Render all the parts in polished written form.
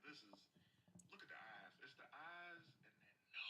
This is look at the eyes. It's the eyes and then no.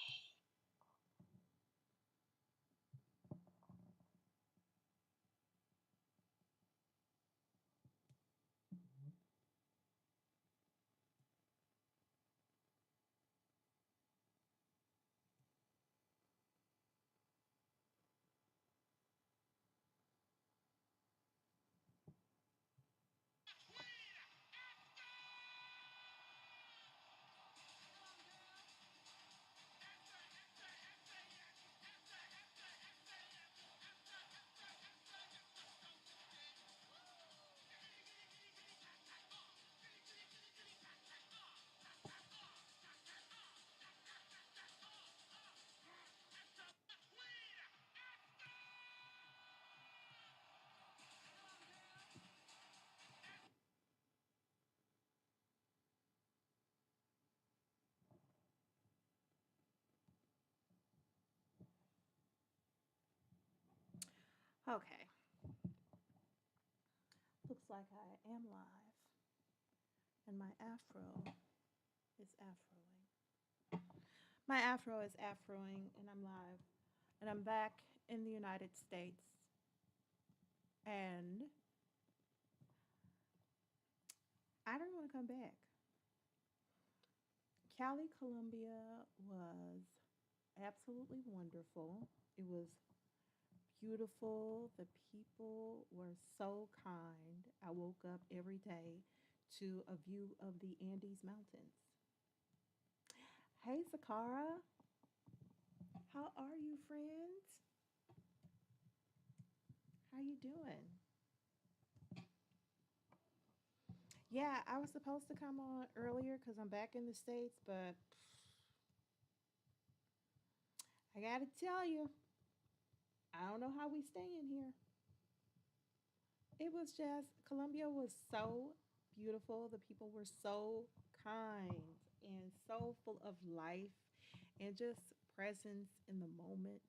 Okay, looks like I am live, and my afro is afroing. My afro is afroing, and I'm live, and I'm back in the United States, and I don't want to come back. Cali, Colombia was absolutely wonderful. It was beautiful. The people were so kind. I woke up every day to a view of the Andes Mountains. Hey, Zakara, how are you, friends? How you doing? Yeah, I was supposed to come on earlier because I'm back in the States, but I gotta tell you, I don't know how we stay in here. It was just, Colombia was so beautiful. The people were so kind and so full of life and just presence in the moment.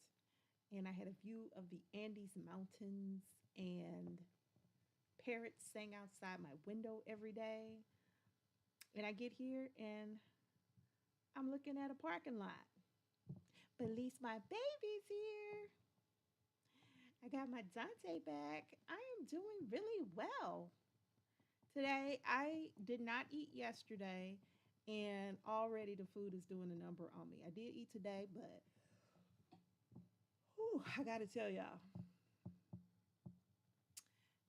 And I had a view of the Andes Mountains, and parrots sang outside my window every day. And I get here and I'm looking at a parking lot. But at least my baby's here. I got my Dante back. I am doing really well. Today, I did not eat yesterday, and already the food is doing a number on me. I did eat today, but whew, I got to tell y'all,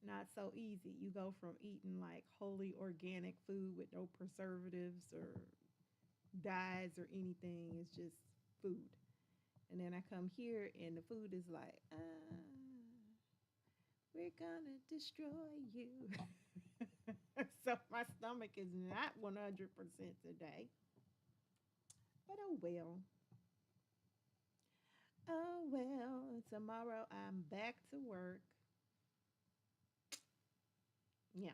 not so easy. You go from eating like wholly organic food with no preservatives or dyes or anything, it's just food. And then I come here, and the food is like, we're gonna destroy you. So my stomach is not 100% today. But oh well. Oh well. Tomorrow I'm back to work. Yeah.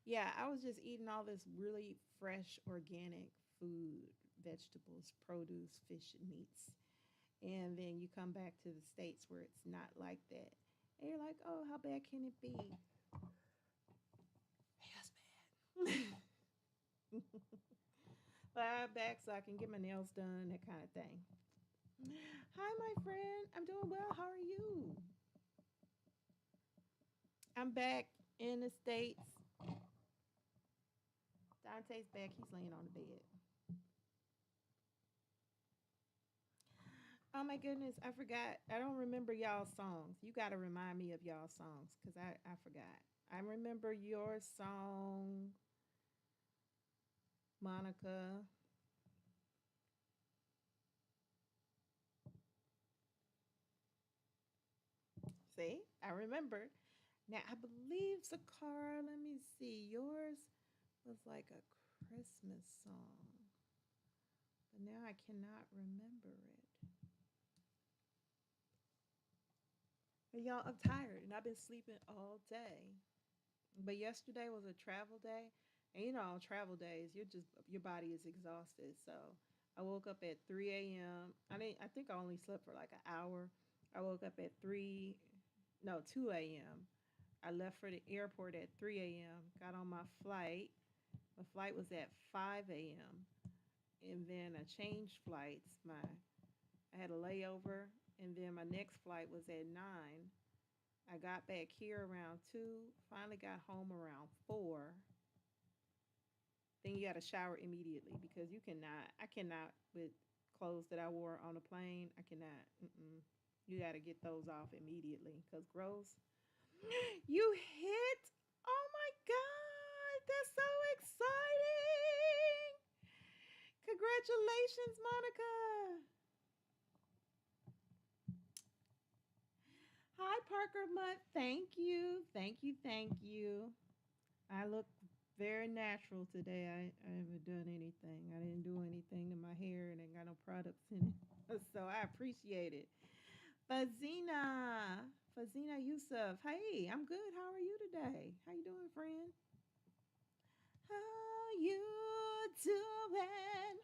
Yeah, I was just eating all this really fresh organic food, vegetables, produce, fish, and meats. And then you come back to the States where it's not like that. And you're like, oh, how bad can it be? Hey, that's bad. But I'm back so I can get my nails done, that kind of thing. Hi, my friend. I'm doing well. How are you? I'm back in the States. Dante's back. He's laying on the bed. Oh my goodness, I forgot. I don't remember y'all's songs. You got to remind me of y'all's songs because I forgot. I remember your song, Monica. See, I remember. Now, I believe, Sakara, let me see. Yours was like a Christmas song, but now I cannot remember it. But y'all, I'm tired and I've been sleeping all day. But yesterday was a travel day, and you know, on travel days, your body is exhausted. So I woke up at 3 a.m. I think I only slept for like an hour. I woke up at 3, no, 2 a.m. I left for the airport at 3 a.m. Got on my flight, My flight was at 5 a.m. And then I changed flights. I had a layover, and then my next flight was at 9. I got back here around 2. Finally got home around 4. Then you got to shower immediately because you cannot. I cannot with clothes that I wore on a plane. I cannot. Mm-mm. You got to get those off immediately because gross. You hit! Oh my God! That's so exciting! Congratulations, Monica! Hi, Parker Mutt. Thank you. Thank you. Thank you. I look very natural today. I haven't done anything. I didn't do anything to my hair and ain't got no products in it. So I appreciate it. Fazina. Fazina Yusuf. Hey, I'm good. How are you today? How you doing, friend? How you doing?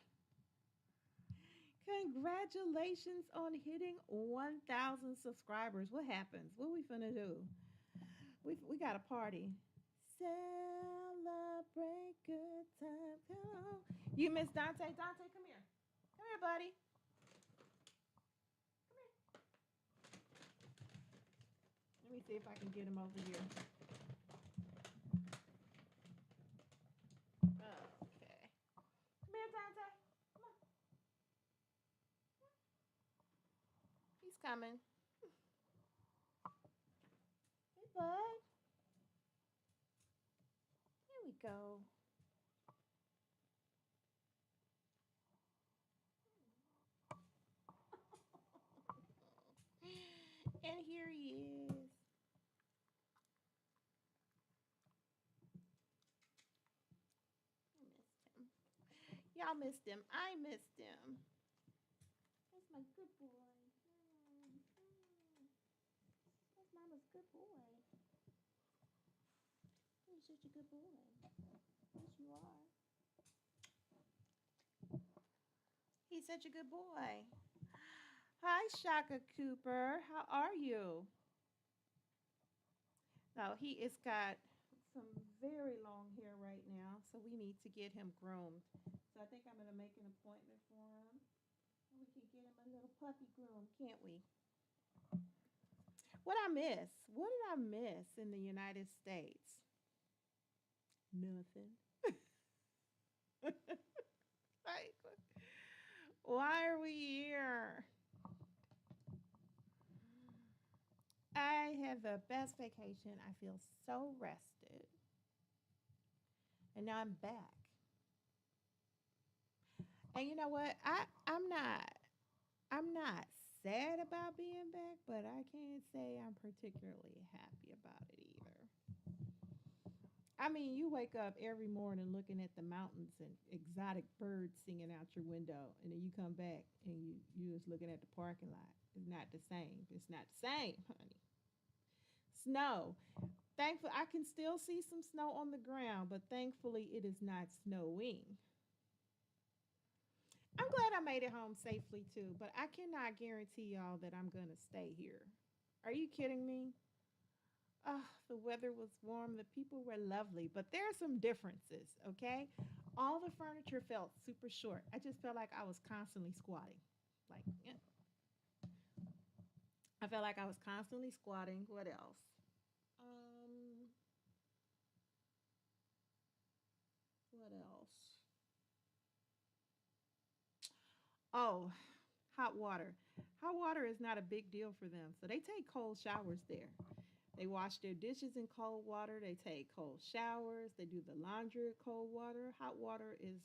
Congratulations on hitting 1,000 subscribers. What happens? What we finna do? We got a party. Celebrate good time. Come on. You miss Dante. Dante, come here. Come here, buddy. Come here. Let me see if I can get him over here. Okay. Come here, Dante. Come on. He's coming. Hey, bud. Here we go. And here he is. I missed him. Y'all missed him. I missed him. That's my good boy. That's Mama's good boy. He's such a good boy. Yes, you are. He's such a good boy. Hi, Shaka Cooper. How are you? Now, he is got some very long hair right now, so we need to get him groomed. So I think I'm going to make an appointment for him. We can get him a little puppy groom, can't we? What I miss? What did I miss in the United States? Nothing. Like, why are we here? I had the best vacation. I feel so rested. And now I'm back. And you know what? I'm not sad about being back, but I can't say I'm particularly happy about it either. I mean, you wake up every morning looking at the mountains and exotic birds singing out your window, and then you come back and you just looking at the parking lot. It's not the same. It's not the same, honey. Snow. Thankfully, I can still see some snow on the ground, but thankfully, it is not snowing. I'm glad I made it home safely too, but I cannot guarantee y'all that I'm gonna stay here. Are you kidding me? Oh, the weather was warm, the people were lovely, but there are some differences, okay? All the furniture felt super short. I just felt like I was constantly squatting. Like, yeah. I felt like I was constantly squatting. What else? Um, what else? Oh, hot water. Hot water is not a big deal for them. So they take cold showers there. They wash their dishes in cold water. They take cold showers. They do the laundry in cold water. Hot water is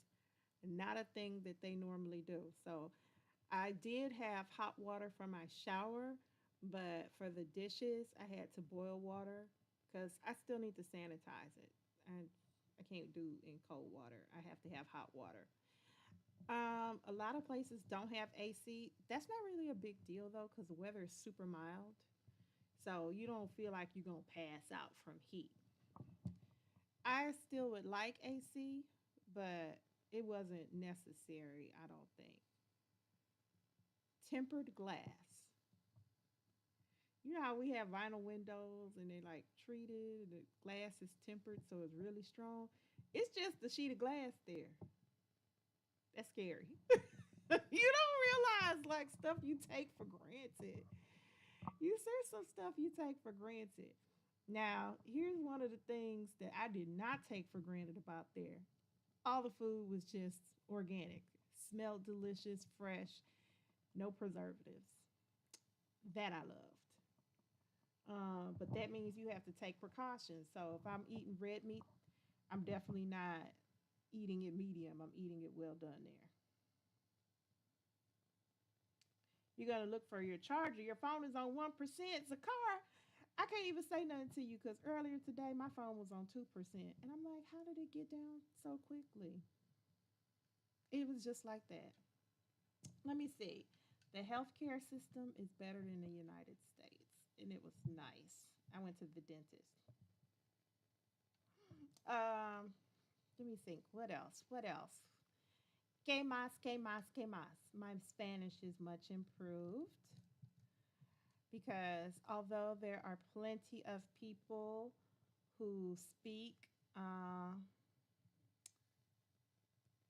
not a thing that they normally do. So I did have hot water for my shower, but for the dishes, I had to boil water because I still need to sanitize it. And I can't do in cold water. I have to have hot water. A lot of places don't have AC. That's not really a big deal though, because the weather is super mild. So you don't feel like you're gonna pass out from heat. I still would like AC, but it wasn't necessary, I don't think. Tempered glass. You know how we have vinyl windows and they like treated, and the glass is tempered so it's really strong. It's just a sheet of glass there. That's scary. You don't realize like stuff you take for granted. You there's some stuff you take for granted. Now, here's one of the things that I did not take for granted about there. All the food was just organic, smelled delicious, fresh, no preservatives. That I loved. But that means you have to take precautions. So if I'm eating red meat, I'm definitely not eating it medium. I'm eating it well done there. You're gonna look for your charger. Your phone is on 1%. It's a car. I can't even say nothing to you because earlier today my phone was on 2%, and I'm like, how did it get down so quickly? It was just like that. Let me see. The healthcare system is better than the United States, and it was nice. I went to the dentist. Um, Let me think. What else? What else? Que más, que más, que más. My Spanish is much improved because although there are plenty of people who speak uh,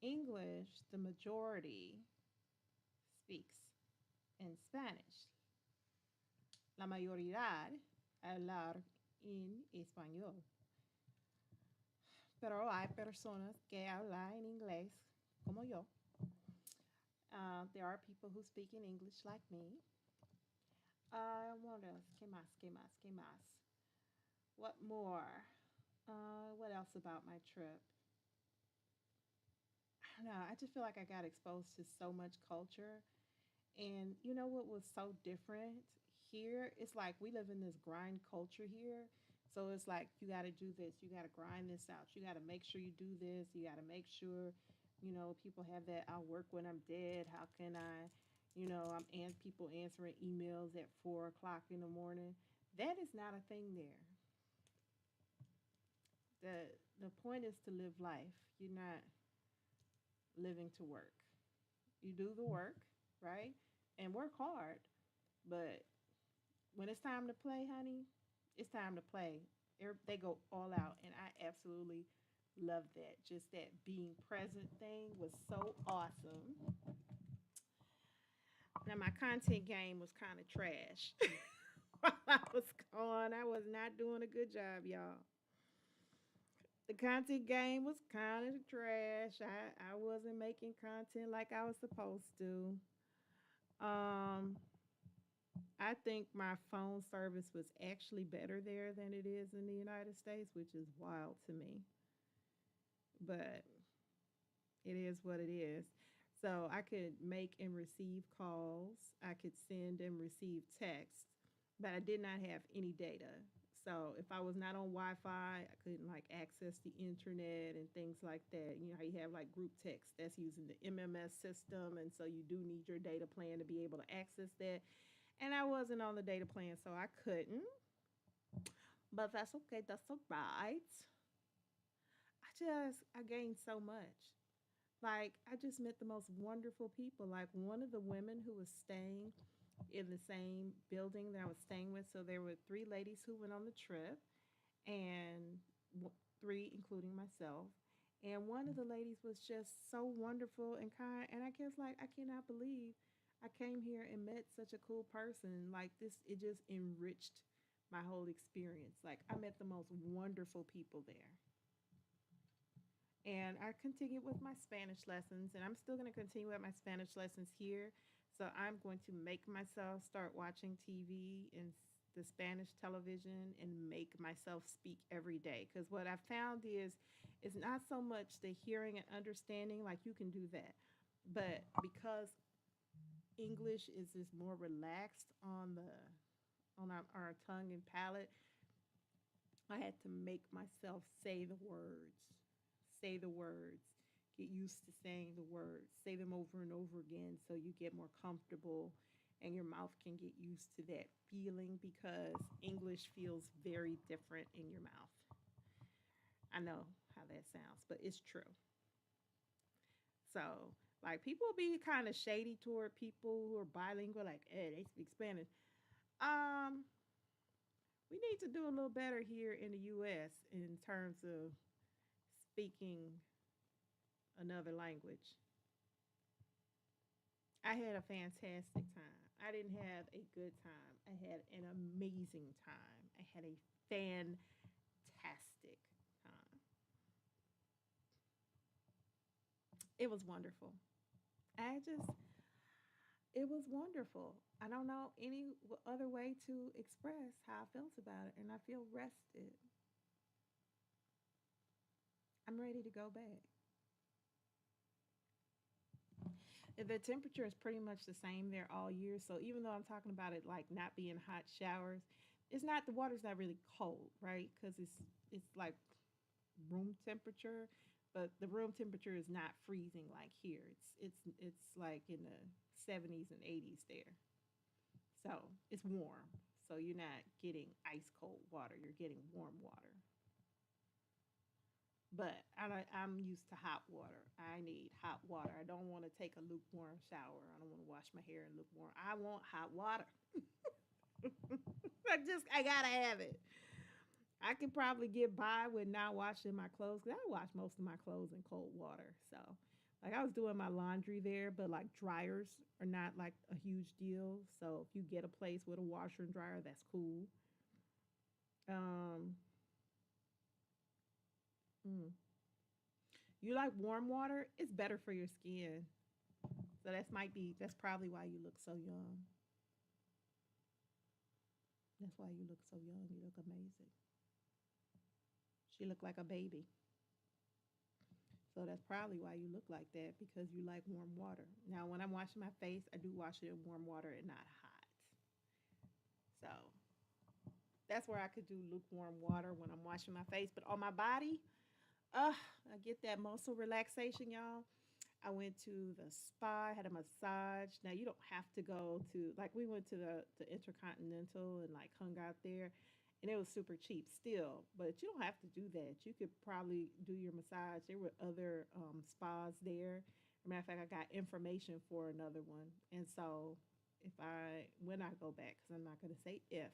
English, the majority speaks in Spanish. La mayoría hablar en español. Pero hay personas que hablan en inglés como yo. There are people who speak in English like me. What else? Que más? Que más? Que más? What more? What else about my trip? I don't know. I just feel like I got exposed to so much culture. And you know what was so different here? It's like we live in this grind culture here. So it's like you got to do this, you got to grind this out, you got to make sure you do this, you got to make sure, people have that. I'll work when I'm dead. How can I, people answering emails at 4 o'clock in the morning. That is not a thing there. The point is to live life. You're not living to work. You do the work, right? And work hard. But when it's time to play, honey, it's time to play. They go all out, and I absolutely love that. Just that being present thing was so awesome. Now my content game was kind of trash. While I was gone, I was not doing a good job, y'all. The content game was kind of trash. I wasn't making content like I was supposed to. Um, I think my phone service was actually better there than it is in the United States, which is wild to me. But it is what it is. So I could make and receive calls, I could send and receive texts, but I did not have any data. So if I was not on Wi-Fi, I couldn't like access the internet and things like that. You know how you have like group text that's using the MMS system, and so you do need your data plan to be able to access that. And I wasn't on the data plan, so I couldn't. But that's okay. That's all right. I gained so much. Like I just met the most wonderful people. Like one of the women who was staying in the same building that I was staying with. So there were three ladies who went on the trip, and three including myself. And one of the ladies was just so wonderful and kind. And I guess like I cannot believe I came here and met such a cool person. Like this, it just enriched my whole experience. Like I met the most wonderful people there. And I continued with my Spanish lessons, and I'm still going to continue with my Spanish lessons here. So I'm going to make myself start watching TV and the Spanish television and make myself speak every day. Because what I found is, it's not so much the hearing and understanding, like you can do that, but because English is just more relaxed on our tongue and palate, I had to make myself say the words, get used to saying the words, say them over and over again so you get more comfortable and your mouth can get used to that feeling because English feels very different in your mouth. I know how that sounds, but it's true. So, like, people be kind of shady toward people who are bilingual, like, hey, they speak Spanish. Um, we need to do a little better here in the U.S. in terms of speaking another language. I had a fantastic time. I didn't have a good time. I had an amazing time. I had a fantastic time. It was wonderful. I just, it was wonderful. I don't know any other way to express how I felt about it, and I feel rested. I'm ready to go back. The temperature is pretty much the same there all year. So even though I'm talking about it like not being hot showers, it's not the water's not really cold, right? Because it's like room temperature, but the room temperature is not freezing like here. It's like in the 70s and 80s there. So it's warm. So you're not getting ice cold water. You're getting warm water. But I'm used to hot water. I need hot water. I don't want to take a lukewarm shower. I don't want to wash my hair in lukewarm. I want hot water. I gotta have it. I could probably get by with not washing my clothes because I wash most of my clothes in cold water. So, like, I was doing my laundry there, but like dryers are not like a huge deal. So, if you get a place with a washer and dryer, that's cool. Um, mm. You like warm water? It's better for your skin. So that's probably why you look so young. That's why you look so young. You look amazing. She looked like a baby. So that's probably why you look like that because you like warm water. Now, when I'm washing my face, I do wash it in warm water and not hot. So that's where I could do lukewarm water when I'm washing my face. But on my body, I get that muscle relaxation, y'all. I went to the spa, had a massage. Now you don't have to go to like we went to the Intercontinental and like hung out there, and it was super cheap still. But you don't have to do that. You could probably do your massage. There were other spas there. As a matter of fact, I got information for another one, and so if I when I go back, because I'm not going to say if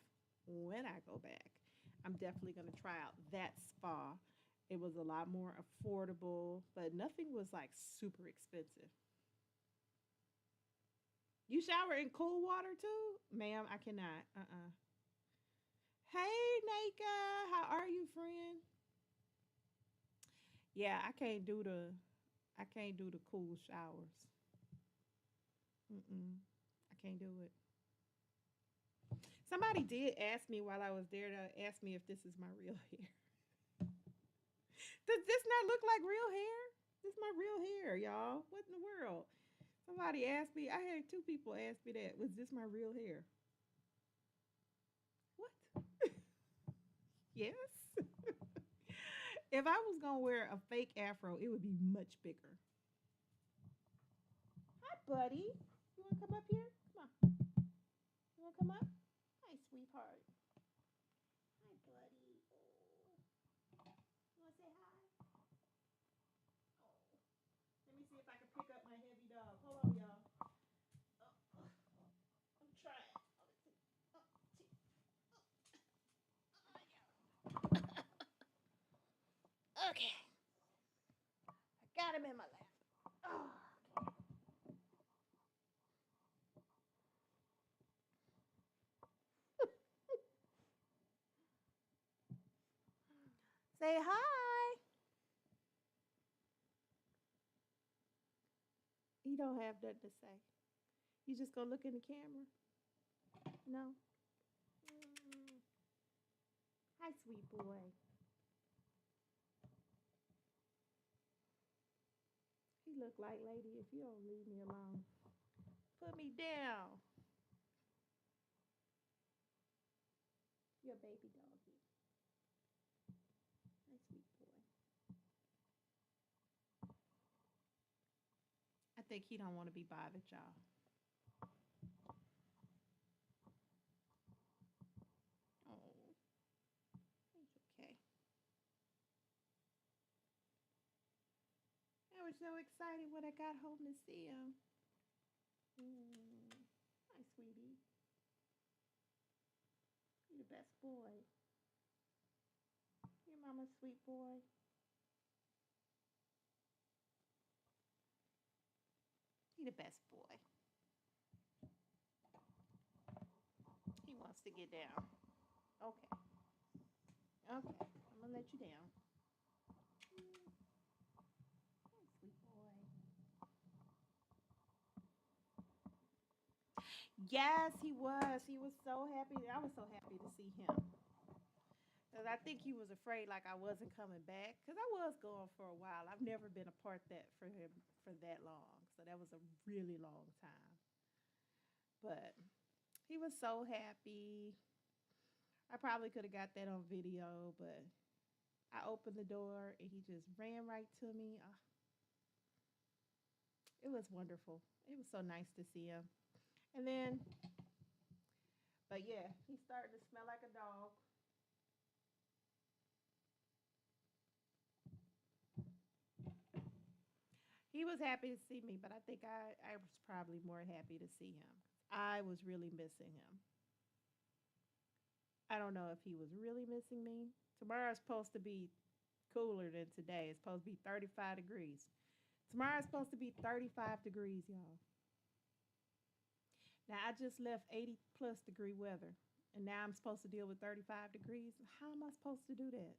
when I go back, I'm definitely going to try out that spa. It was a lot more affordable, but nothing was like super expensive. You shower in cool water too? Ma'am, I cannot. Hey, Nika. How are you, friend? Yeah, I can't do the cool showers. Mm-mm. I can't do it. Somebody did ask me while I was there to ask me if this is my real hair. Does this not look like real hair? This is my real hair, y'all. What in the world? Somebody asked me. I had two people ask me that. Was this my real hair? What? Yes. If I was gonna wear a fake afro, it would be much bigger. Hi, buddy. You wanna come up here? Come on. You wanna come up? Hi, sweetheart. Hi, buddy. Oh. You wanna say hi? Oh. Let me see if I can pick up my heavy dog. Hold on, y'all. Oh, I'm trying. Oh, let's see. Oh, oh my God. Okay. I got him in my lap. Oh. Say hi. You don't have nothing to say. You just gonna look in the camera? No. Mm. Hi, sweet boy. He look like, lady, if you don't leave me alone, put me down. You're a baby doggy. Hi, sweet boy. I think he don't want to be bothered, y'all. Oh, he's okay. I was so excited when I got home to see him. Mm. Hi, sweetie. You're the best boy. You're mama's sweet boy. He the best boy. He wants to get down. Okay. Okay. I'm gonna let you down. Hey, sweet boy. Yes, he was. He was so happy. I was so happy to see him. Because I think he was afraid like I wasn't coming back. Because I was gone for a while. I've never been apart that for him for that long. So that was a really long time. But he was so happy. I probably could have got that on video, but I opened the door and he just ran right to me. It was wonderful. It was so nice to see him. And then, but yeah, he's starting to smell like a dog. He was happy to see me, but I think I was probably more happy to see him. I was really missing him. I don't know if he was really missing me. Tomorrow's supposed to be cooler than today. It's supposed to be 35 degrees. Tomorrow's supposed to be 35 degrees, y'all. Now, I just left 80 plus degree weather, and now I'm supposed to deal with 35 degrees. How am I supposed to do that?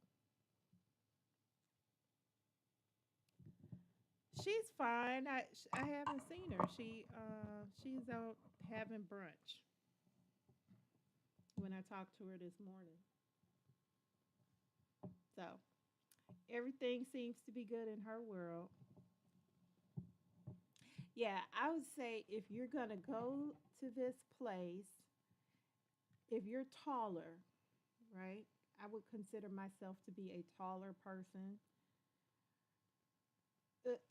She's fine. I haven't seen her. She's out having brunch when I talked to her this morning. So everything seems to be good in her world. Yeah, I would say if you're gonna go to this place, if you're taller, right? I would consider myself to be a taller person.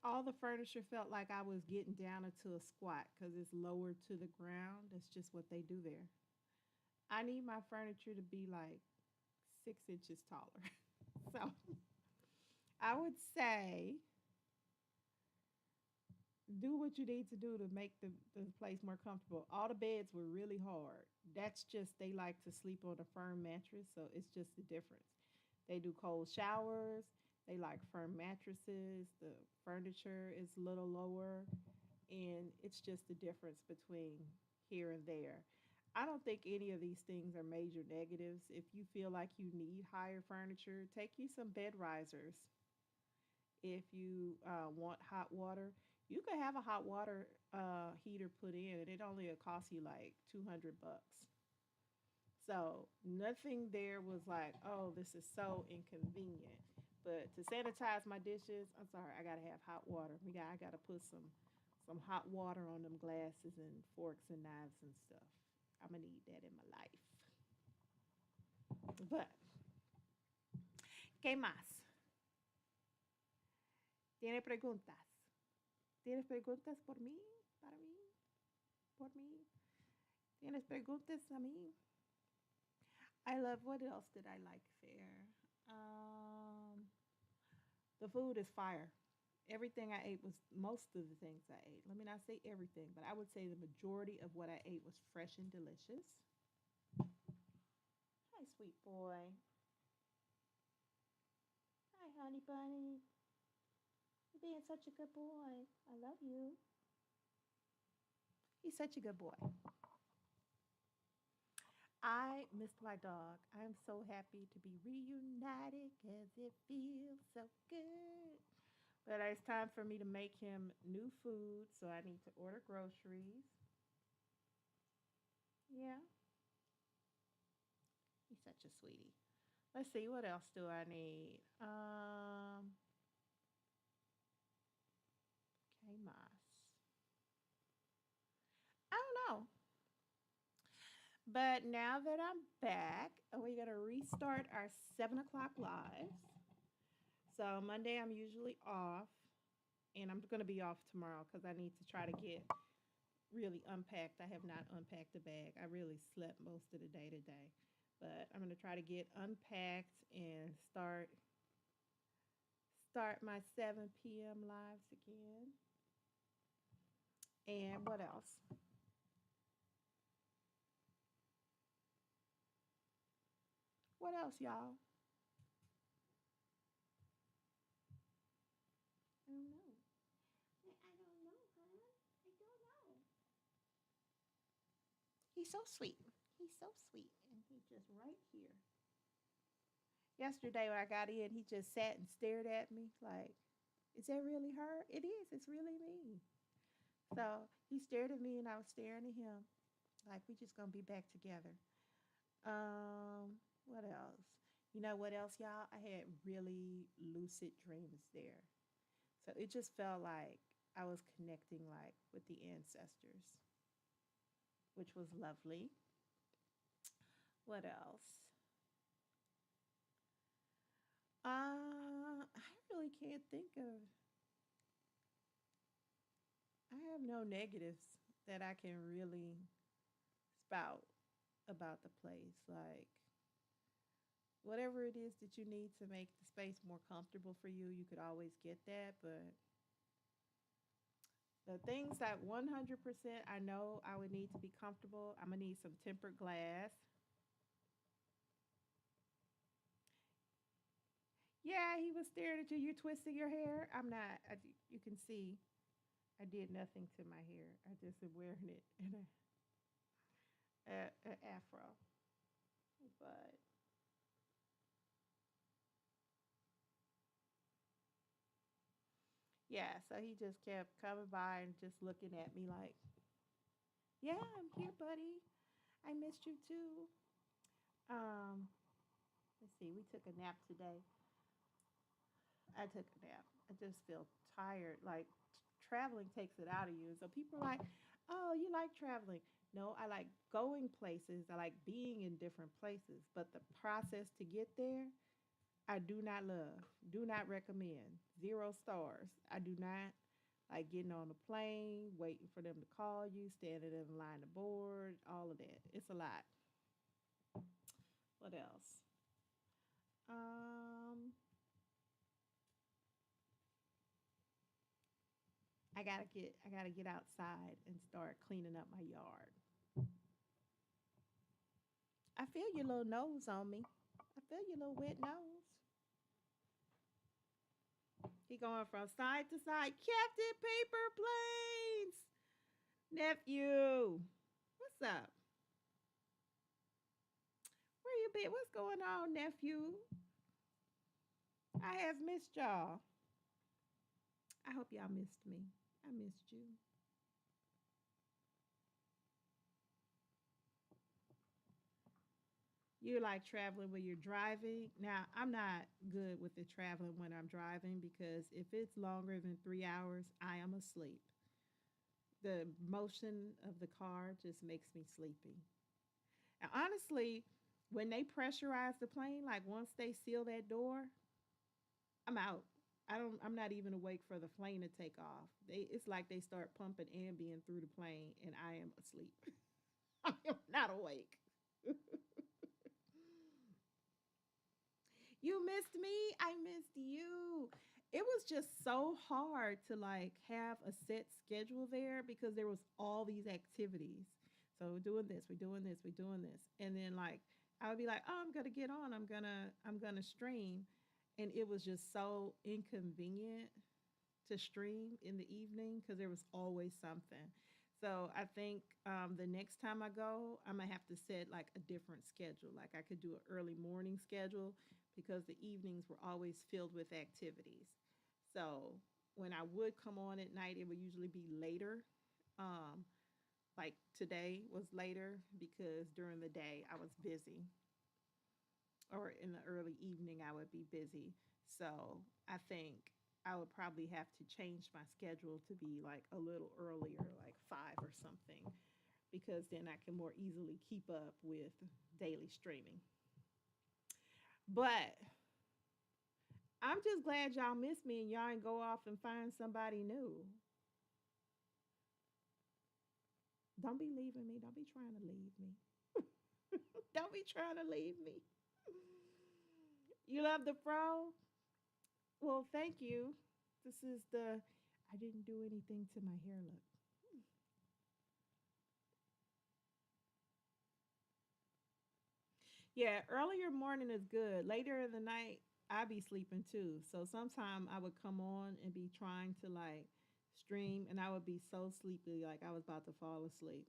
All the furniture felt like I was getting down into a squat because it's lower to the ground. That's just what they do there. I need my furniture to be like 6 inches taller. So I would say do what you need to do to make the place more comfortable. All the beds were really hard. That's just they like to sleep on a firm mattress, so it's just the difference. They do cold showers. They like firm mattresses. The furniture is a little lower, and it's just the difference between here and there. I don't think any of these things are major negatives. If you feel like you need higher furniture, take you some bed risers. If you want hot water, you could have a hot water heater put in, and it only will cost you like $200. So nothing there was like, oh, this is so inconvenient. But to sanitize my dishes, I'm sorry, I gotta have hot water. I gotta put some hot water on them glasses and forks and knives and stuff. I'm gonna need that in my life. But, ¿qué más? ¿Tiene preguntas? ¿Tienes preguntas por mí? ¿Para mí? ¿Por mí? ¿Tienes preguntas a mí? I love, what else did I like there? The food is fire. Everything I ate was most of the things I ate. Let me not say everything, but I would say the majority of what I ate was fresh and delicious. Hi, sweet boy. Hi, honey bunny. You're being such a good boy. I love you. He's such a good boy. I missed my dog. I'm so happy to be reunited because it feels so good. But it's time for me to make him new food, so I need to order groceries. Yeah, he's such a sweetie. Let's see, what else do I need? Okay, mas. I don't know. But now that I'm back, we're gonna restart our 7 o'clock lives. So Monday I'm usually off, and I'm gonna be off tomorrow because I need to try to get really unpacked. I have not unpacked the bag. I really slept most of the day today, but I'm gonna try to get unpacked and start my 7 p.m. lives again. And what else? What else, y'all? I don't know. I don't know, huh? I don't know. He's so sweet. He's so sweet. And he's just right here. Yesterday when I got in, he just sat and stared at me like, is that really her? It is. It's really me. So he stared at me and I was staring at him. Like we just gonna be back together. What else? You know what else, y'all? I had really lucid dreams there. So it just felt like I was connecting like with the ancestors, which was lovely. What else? I really can't think of. I have no negatives that I can really spout about the place. Like whatever it is that you need to make the space more comfortable for you, you could always get that. But the things that 100% I know I would need to be comfortable, I'm gonna need some tempered glass. Yeah, he was staring at you. You're twisting your hair. I'm not. You can see I did nothing to my hair. I just am wearing it in a afro. But yeah, so he just kept coming by and just looking at me like, "Yeah, I'm here, buddy. I missed you too." Um, let's see. We took a nap today. I took a nap. I just feel tired. Like traveling takes it out of you. So people are like, "Oh, you like traveling?" No, I like going places. I like being in different places. But the process to get there, I do not love. Do not recommend. 0 stars. I do not like getting on the plane, waiting for them to call you, standing in line to board, all of that. It's a lot. What else? Um, I gotta get outside and start cleaning up my yard. I feel your little nose on me. I feel your little wet nose. He going from side to side. Captain Paper Planes, nephew. What's up? Where you been? What's going on, nephew? I have missed y'all. I hope y'all missed me. I missed you. You like traveling when you're driving. Now, I'm not good with the traveling when I'm driving because if it's longer than 3 hours, I am asleep. The motion of the car just makes me sleepy. And honestly, when they pressurize the plane, like once they seal that door, I'm out. I'm not even awake for the plane to take off. It's like they start pumping Ambien through the plane and I am asleep. I am not awake. You missed me. I missed you. It was just so hard to like have a set schedule there because there was all these activities. So we're doing this, we're doing this, we're doing this. And then like I would be like, "Oh, I'm going to get on. I'm going to stream." And it was just so inconvenient to stream in the evening because there was always something. So I think the next time I go, I'm gonna have to set like a different schedule. Like I could do an early morning schedule because the evenings were always filled with activities. So when I would come on at night, it would usually be later. Um, like today was later because during the day I was busy, or in the early evening I would be busy. So I think I would probably have to change my schedule to be like a little earlier, like 5 or something, because then I can more easily keep up with daily streaming. But I'm just glad y'all miss me and y'all ain't go off and find somebody new. Don't be leaving me. Don't be trying to leave me. Don't be trying to leave me. You love the fro? Well, thank you. This is the I didn't do anything to my hair look. Yeah, earlier morning is good. Later in the night, I be sleeping too. So sometime I would come on and be trying to like stream and I would be so sleepy like I was about to fall asleep.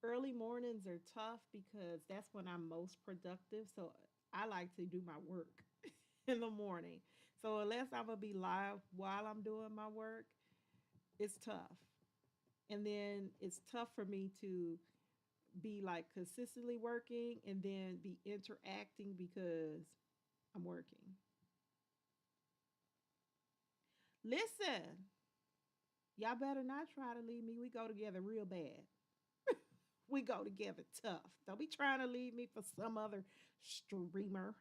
Early mornings are tough because that's when I'm most productive. So I like to do my work in the morning. So unless I'm gonna be live while I'm doing my work, it's tough. And then it's tough for me to be like consistently working and then be interacting because I'm working. Listen, y'all better not try to leave me. We go together real bad. We go together tough. Don't be trying to leave me for some other streamer.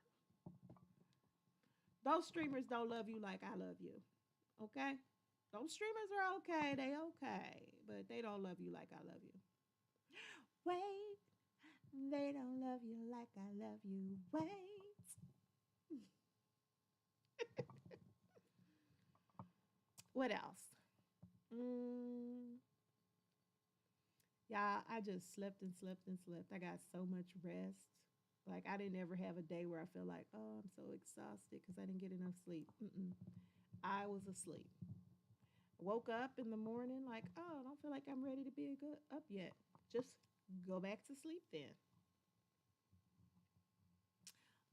Those streamers don't love you like I love you. Okay? Those streamers are okay. They okay. But they don't love you like I love you. Wait. They don't love you like I love you. Wait. What else? Mm, yeah, I just slept and slept and slept. I got so much rest. Like I didn't ever have a day where I feel like, oh, I'm so exhausted because I didn't get enough sleep. Mm-mm. I was asleep. Woke up in the morning like, oh, I don't feel like I'm ready to be good up yet. Just go back to sleep then.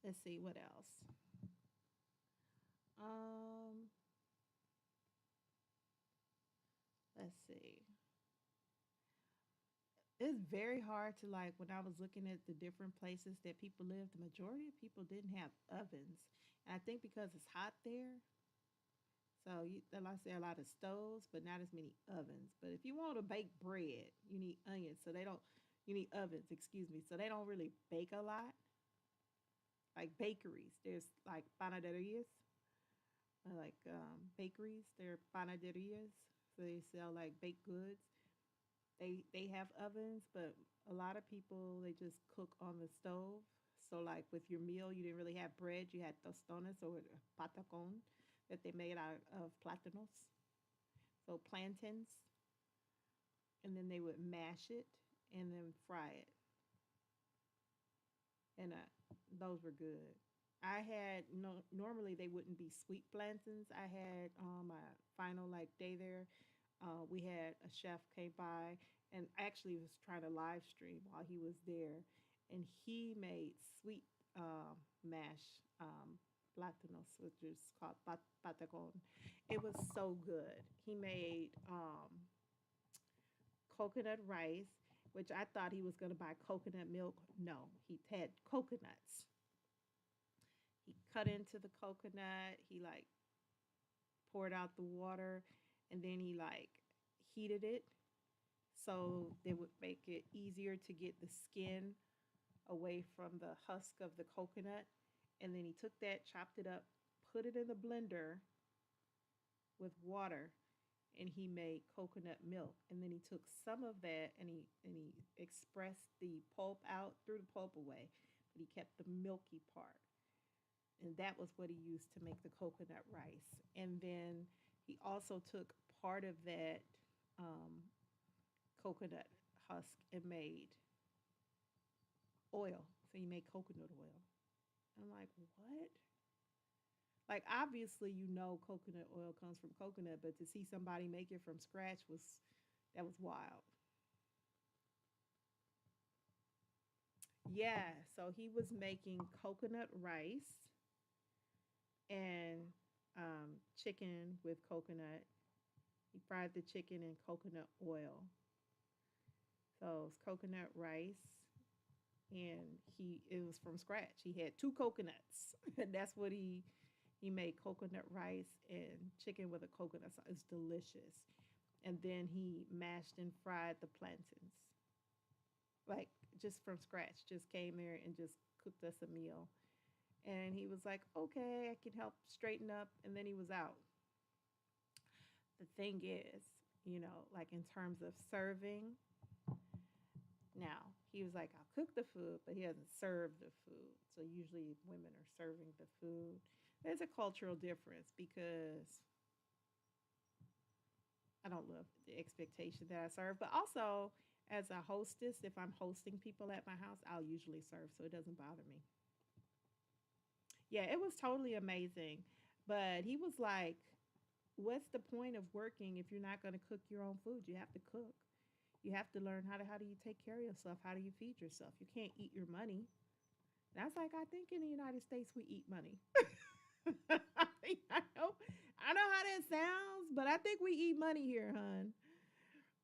Let's see what else. Um, let's see. It's very hard to like when I was looking at the different places that people live, the majority of people didn't have ovens. And I think because it's hot there, so you, like I say, a lot of stoves, but not as many ovens. But if you want to bake bread, you need onions. So they don't, you need ovens, excuse me. So they don't really bake a lot. Like bakeries, there's like panaderias, like bakeries. They're panaderias. So they sell like baked goods. They have ovens, but a lot of people they just cook on the stove. So like with your meal, you didn't really have bread. You had tostones or patacon that they made out of platanos, so plantains, and then they would mash it and then fry it, and those were good. I had no. Normally they wouldn't be sweet plantains. I had my final like day there. We had a chef came by and actually was trying to live stream while he was there, and he made sweet mash platanos, which is called patagon. It was so good. He made coconut rice, which I thought he was going to buy coconut milk. No, he had coconuts. He cut into the coconut. He like poured out the water, and then he like heated it so they would make it easier to get the skin away from the husk of the coconut. And then he took that, chopped it up, put it in the blender with water, and he made coconut milk. And then he took some of that and he expressed the pulp out, threw the pulp away, but he kept the milky part. And that was what he used to make the coconut rice. And then he also took part of that coconut husk and made oil. So he made coconut oil. I'm like, what? Like obviously you know coconut oil comes from coconut, but to see somebody make it from scratch was that was wild. Yeah, so he was making coconut rice and chicken with coconut. He fried the chicken in coconut oil. So it's coconut rice, and he it was from scratch. He had two coconuts, and that's what he made coconut rice and chicken with a coconut sauce. It's delicious. And then he mashed and fried the plantains, like just from scratch. Just came there and just cooked us a meal. And he was like, "Okay, I can help straighten up." And then he was out. The thing is, like in terms of serving, now, he was like, I'll cook the food, but he doesn't serve the food. So usually women are serving the food. There's a cultural difference because I don't love the expectation that I serve, but also as a hostess, if I'm hosting people at my house, I'll usually serve, so it doesn't bother me. Yeah, it was totally amazing. But he was like, what's the point of working if you're not going to cook your own food? You have to cook. You have to learn how do you take care of yourself? How do you feed yourself? You can't eat your money. And I was like, I think in the United States we eat money. I know how that sounds, but I think we eat money here, hun.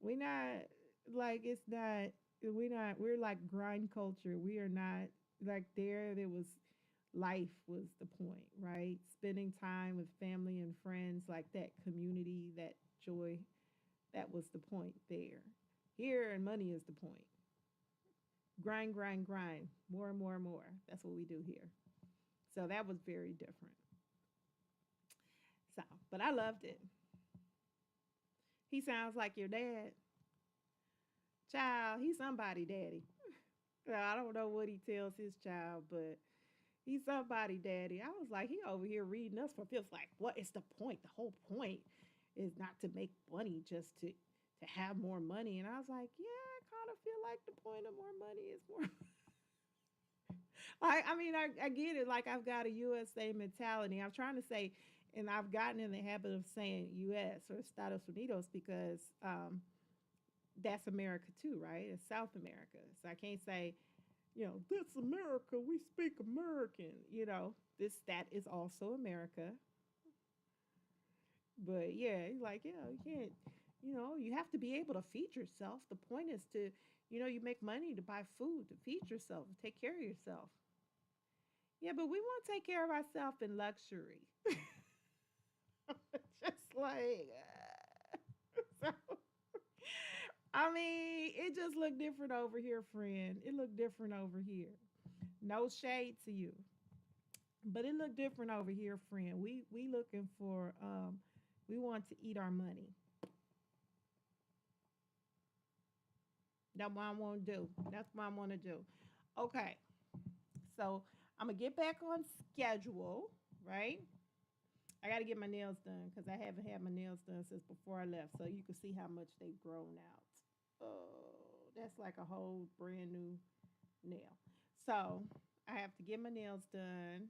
We not like it's not we're like grind culture. We are not like there was life was the point, right? Spending time with family and friends, like that community, that joy, that was the point there. Here and money is the point. Grind, grind, grind. More and more and more. That's what we do here. So that was very different. So, but I loved it. He sounds like your dad. Child, he's somebody daddy. I don't know what he tells his child, but he's somebody daddy. I was like, he over here reading us for feels like, what is the point? The whole point is not to make money, just to have more money. And I was like, yeah, I kind of feel like the point of more money is more. I get it. Like I've got a USA mentality. I'm trying to say, and I've gotten in the habit of saying US or Estados Unidos because that's America too, right? It's South America. So I can't say, this America, we speak American, that is also America. But yeah, he's like, yeah, you can't, you have to be able to feed yourself. The point is to, you make money to buy food, to feed yourself, to take care of yourself. Yeah, but we won't take care of ourselves in luxury. Just like, so, I mean, it just looked different over here, friend. It looked different over here. No shade to you, but it looked different over here, friend. We looking for we want to eat our money. That's what I want to do. That's what I want to do. Okay, so I'm gonna get back on schedule, right? I got to get my nails done because I haven't had my nails done since before I left, so you can see how much they've grown out. Oh, that's like a whole brand new nail. So I have to get my nails done,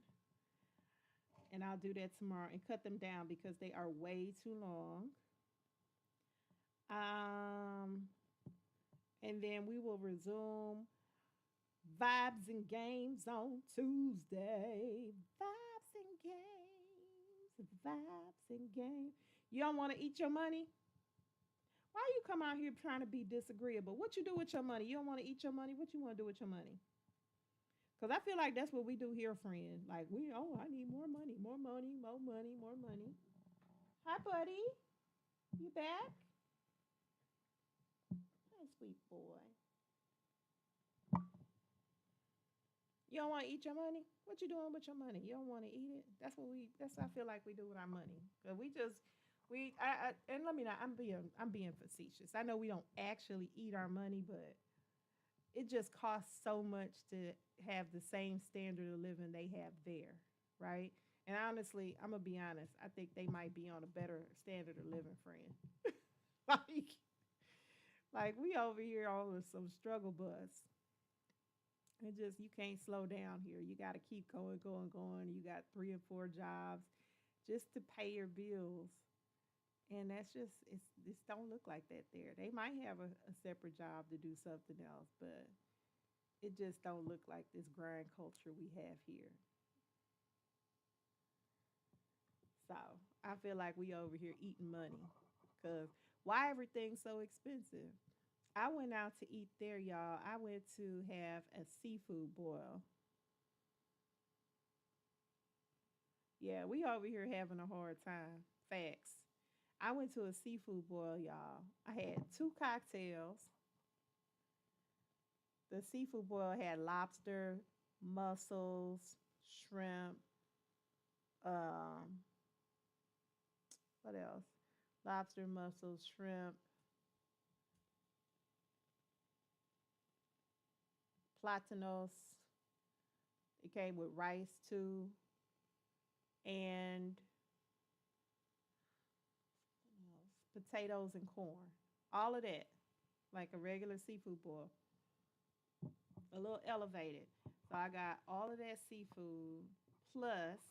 and I'll do that tomorrow and cut them down because they are way too long. Um, and then we will resume vibes and games on Tuesday. Vibes and games, vibes and games. You don't want to eat your money? Why you come out here trying to be disagreeable? What you do with your money? You don't want to eat your money? What you want to do with your money? Because I feel like that's what we do here, friend. Like, I need more money, more money, more money, more money. Hi, buddy. You back? Hi, sweet boy. You don't want to eat your money? What you doing with your money? You don't want to eat it? That's what I feel like we do with our money. Cause we just, and let me not, I'm being facetious. I know we don't actually eat our money, but it just costs so much to have the same standard of living they have there, right? And honestly, I'm gonna be honest. I think they might be on a better standard of living, friend. like, like we over here on some struggle bus. It just you can't slow down here. You got to keep going, going, going. You got three or four jobs just to pay your bills, and that's just it's this don't look like that there. They might have a separate job to do something else, but it just don't look like this grind culture we have here. So I feel like we over here eating money, cause why everything's so expensive? I went out to eat there, y'all. I went to have a seafood boil. Yeah, we over here having a hard time. Facts. I went to a seafood boil, y'all. I had two cocktails. The seafood boil had lobster, mussels, shrimp, um, what else? Lobster, mussels, shrimp, platanos. It came with rice too, and potatoes and corn. All of that, like a regular seafood boil, a little elevated. So I got all of that seafood plus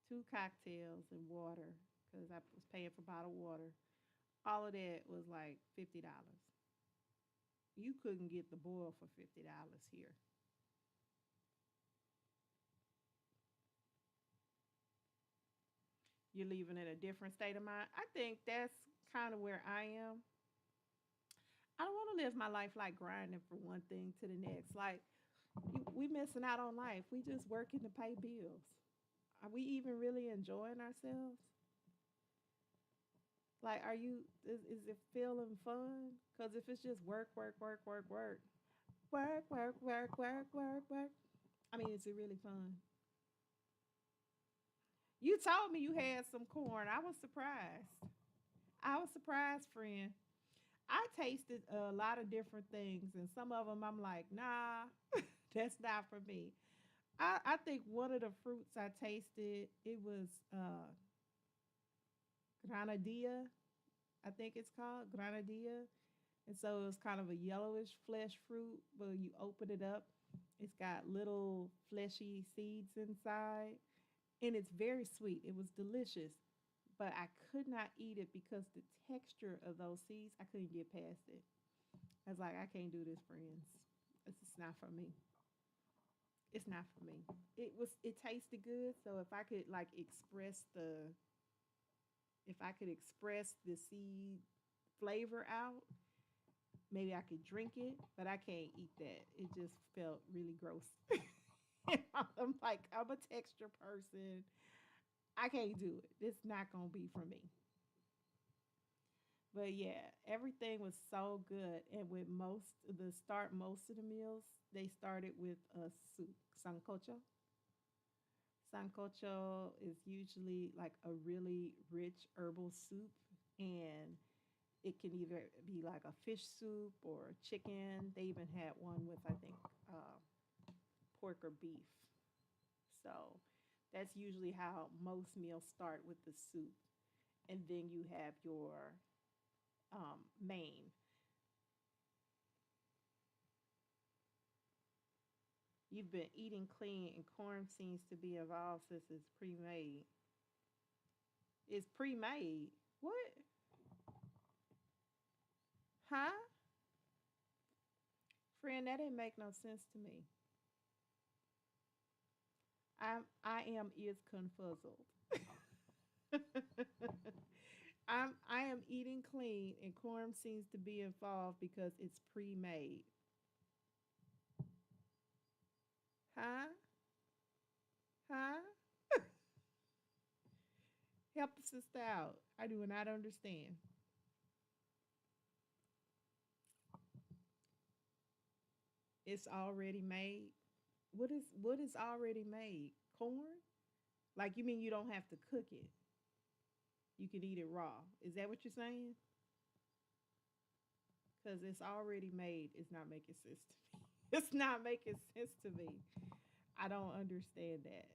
two cocktails and water because I was paying for bottled water. All of that was like $50. You couldn't get the boil for $50 here. You're leaving in a different state of mind. I think that's kind of where I am. I don't want to live my life like grinding from one thing to the next. Like we missing out on life. We just working to pay bills. Are we even really enjoying ourselves? Like, is it feeling fun? Because if it's just work, work, work, work, work, work, work, work, work, work, work. I mean, is it really fun? You told me you had some corn. I was surprised. I was surprised, friend. I tasted a lot of different things, and some of them I'm like, nah, that's not for me. I think one of the fruits I tasted, it was granadilla. I think it's called granadilla. And so it was kind of a yellowish flesh fruit, but you open it up, it's got little fleshy seeds inside, and it's very sweet. It was delicious, but I could not eat it because the texture of those seeds, I couldn't get past it. I was like, I can't do this, friends. This is not for me. It's not for me. It tasted good, so if I could express the seed flavor out, maybe I could drink it, but I can't eat that. It just felt really gross. I'm like, I'm a texture person. I can't do it. It's not gonna be for me. But yeah, everything was so good. And with most of the meals, they started with a soup, sancocho. Sancocho is usually like a really rich herbal soup, and it can either be like a fish soup or chicken. They even had one with, I think, uh, pork or beef. So that's usually how most meals start, with the soup. And then you have your main. You've been eating clean, and corn seems to be involved since it's pre made. It's pre made. What? Huh? Friend, that didn't make no sense to me. I am is confuzzled. I am eating clean, and corn seems to be involved because it's pre-made. Huh? Huh? Help a sister out. I do not understand. It's already made. What is already made? Corn? Like, you mean you don't have to cook it? You can eat it raw. Is that what you're saying? Because it's already made. It's not making sense to me. It's not making sense to me. I don't understand that.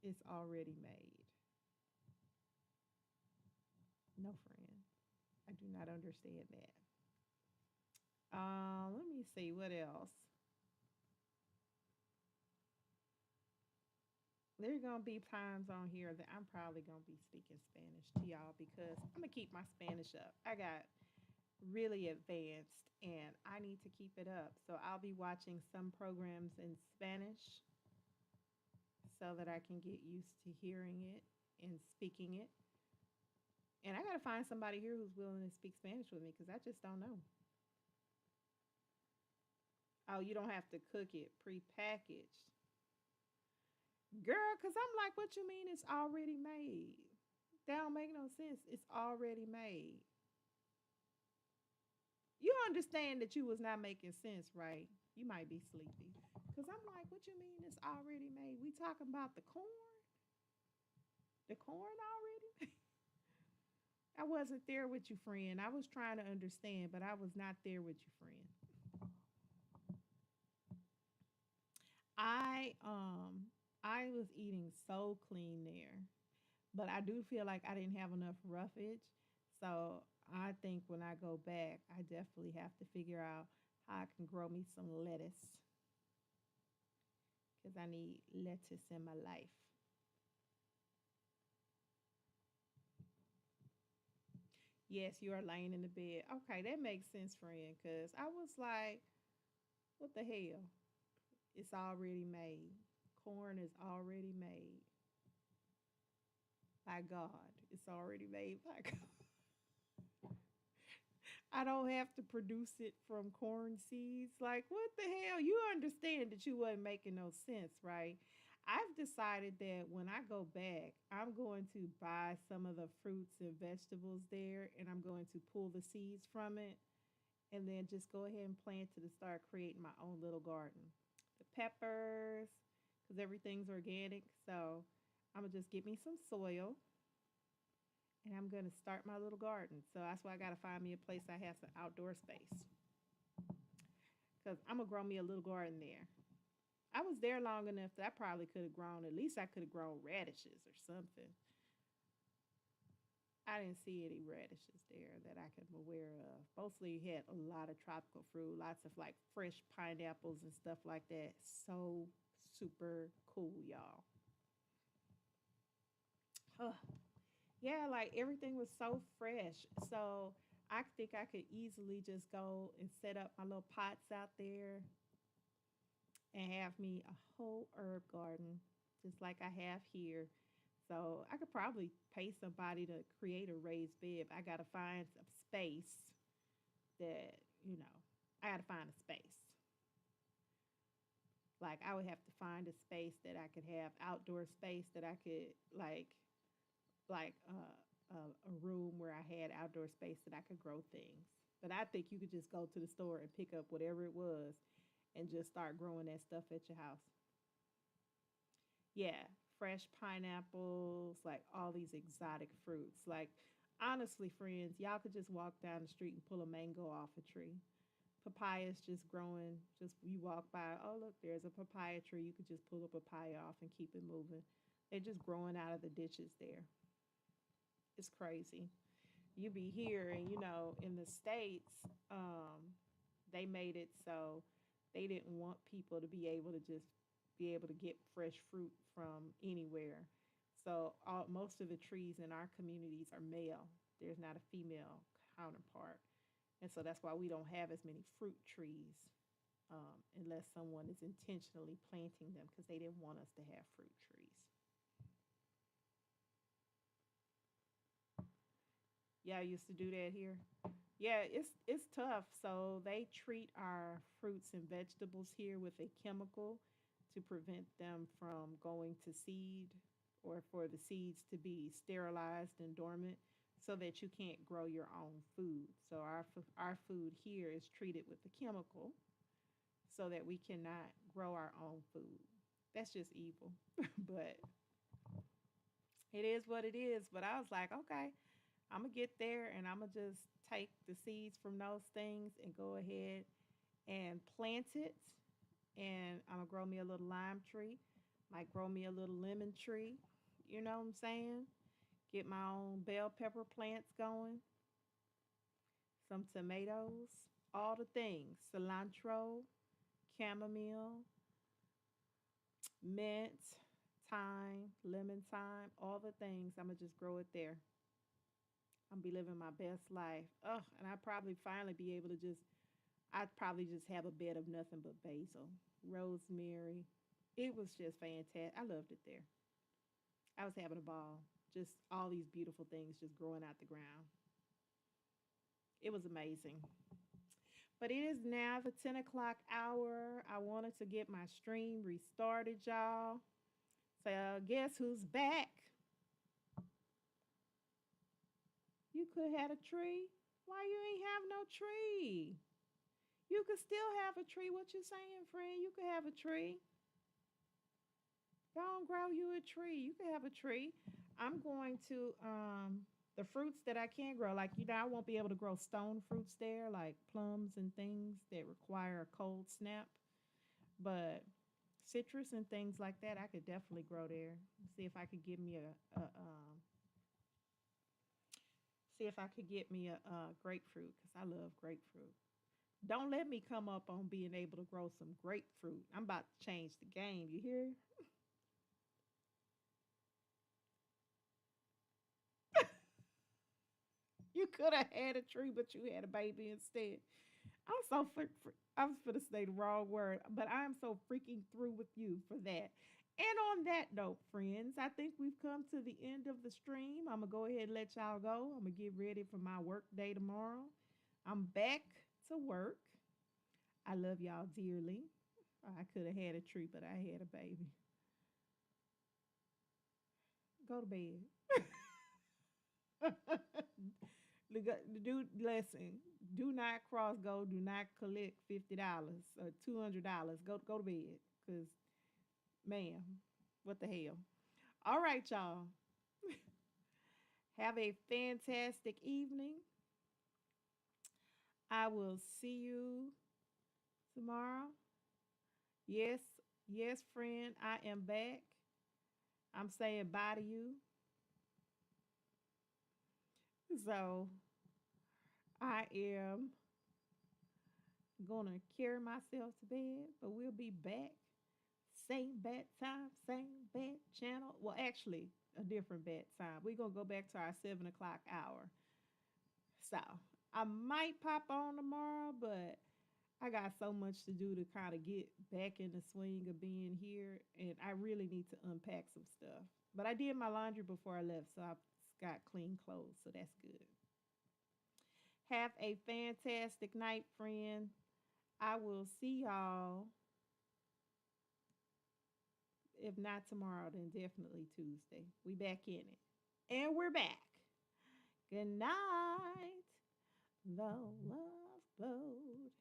It's already made. No, friend. I do not understand that. Let me see what else. There's gonna be times on here that I'm probably gonna be speaking Spanish to y'all because I'm gonna keep my Spanish up. I got really advanced and I need to keep it up. So I'll be watching some programs in Spanish so that I can get used to hearing it and speaking it. And I got to find somebody here who's willing to speak Spanish with me because I just don't know. Oh, you don't have to cook it pre-packaged. Girl, because I'm like, what you mean it's already made? That don't make no sense. It's already made. You understand that you was not making sense, right? You might be sleepy. Because I'm like, what you mean it's already made? We talking about the corn? The corn already? I wasn't there with you, friend. I was trying to understand, but I was not there with you, friend. I um I was eating so clean there, but I do feel like I didn't have enough roughage. So I think when I go back, I definitely have to figure out how I can grow me some lettuce because I need lettuce in my life. Yes, you are laying in the bed. Okay, that makes sense, friend, because I was like, what the hell? It's already made. Corn is already made by God. It's already made by God. I don't have to produce it from corn seeds. Like, what the hell? You understand that you wasn't making no sense, right? I've decided that when I go back, I'm going to buy some of the fruits and vegetables there and I'm going to pull the seeds from it and then just go ahead and plant it and start creating my own little garden. The peppers, because everything's organic. So I'm going to just get me some soil and I'm going to start my little garden. So that's why I got to find me a place that has some outdoor space because I'm going to grow me a little garden there. I was there long enough that I probably could have grown, at least I could have grown radishes or something. I didn't see any radishes there that I could be aware of. Mostly had a lot of tropical fruit, lots of like fresh pineapples and stuff like that. So super cool, y'all. Ugh. Yeah, like everything was so fresh. So I think I could easily just go and set up my little pots out there and have me a whole herb garden, just like I have here. So I could probably pay somebody to create a raised bed. I got to find some space that, you know, I got to find a space. Like I would have to find a space that I could have outdoor space that I could like a room where I had outdoor space that I could grow things. But I think you could just go to the store and pick up whatever it was and just start growing that stuff at your house. Yeah, fresh pineapples, like all these exotic fruits. Like honestly, friends, y'all could just walk down the street and pull a mango off a tree. Papayas just growing. Just you walk by, oh look, there's a papaya tree. You could just pull a papaya off and keep it moving. They're just growing out of the ditches there. It's crazy. You be here and in the states, they made it so they didn't want people to be able to just be able to get fresh fruit from anywhere. So most of the trees in our communities are male. There's not a female counterpart, and so that's why we don't have as many fruit trees, unless someone is intentionally planting them because they didn't want us to have fruit trees. Yeah, I used to do that here. Yeah, it's tough. So they treat our fruits and vegetables here with a chemical to prevent them from going to seed or for the seeds to be sterilized and dormant so that you can't grow your own food. So our food here is treated with a chemical so that we cannot grow our own food. That's just evil. But it is what it is. But I was like, okay, I'm gonna get there and I'm gonna just take the seeds from those things and go ahead and plant it. And I'm gonna grow me a little lime tree, might grow me a little lemon tree. You know what I'm saying? Get my own bell pepper plants going, some tomatoes, all the things, cilantro, chamomile, mint, thyme, lemon thyme, all the things. I'm gonna just grow it there. I'm be living my best life. Oh, and I probably finally be able to just. I'd probably just have a bed of nothing but basil, rosemary. It was just fantastic. I loved it there. I was having a ball. Just all these beautiful things just growing out the ground. It was amazing. But it is now the 10 o'clock hour. I wanted to get my stream restarted, y'all. So guess who's back? You could have a tree. Why you ain't have no tree? You could still have a tree. What you saying, friend? You could have a tree. Go and grow you a tree. You could have a tree. I'm going to the fruits that I can grow, like I won't be able to grow stone fruits there, like plums and things that require a cold snap. But citrus and things like that, I could definitely grow there. See if I could give me see if I could get me a grapefruit because I love grapefruit. Don't let me come up on being able to grow some grapefruit. I'm about to change the game. You hear? You You could have had a tree, but you had a baby instead. I'm so I was going to say the wrong word, but I'm so freaking through with you for that. And on that note, friends, I think we've come to the end of the stream. I'm gonna go ahead and let y'all go. I'm gonna get ready for my work day tomorrow. I'm back to work. I love y'all dearly. I could have had a tree, but I had a baby. Go to bed. Do listen. Do not cross go. Do not collect $50 or $200. Go to bed, cause man, what the hell? All right, y'all. Have a fantastic evening. I will see you tomorrow. Yes, yes, friend. I am back. I'm saying bye to you. So I am gonna carry myself to bed, but we'll be back. Same bat time, same bat channel. Well, actually, a different bat time. We're gonna go back to our 7 o'clock hour. So I might pop on tomorrow, but I got so much to do to kind of get back in the swing of being here, and I really need to unpack some stuff. But I did my laundry before I left, so I've got clean clothes, so that's good. Have a fantastic night, friend. I will see y'all. If not tomorrow, then definitely Tuesday. We back in it. And we're back. Good night. The Love Boat.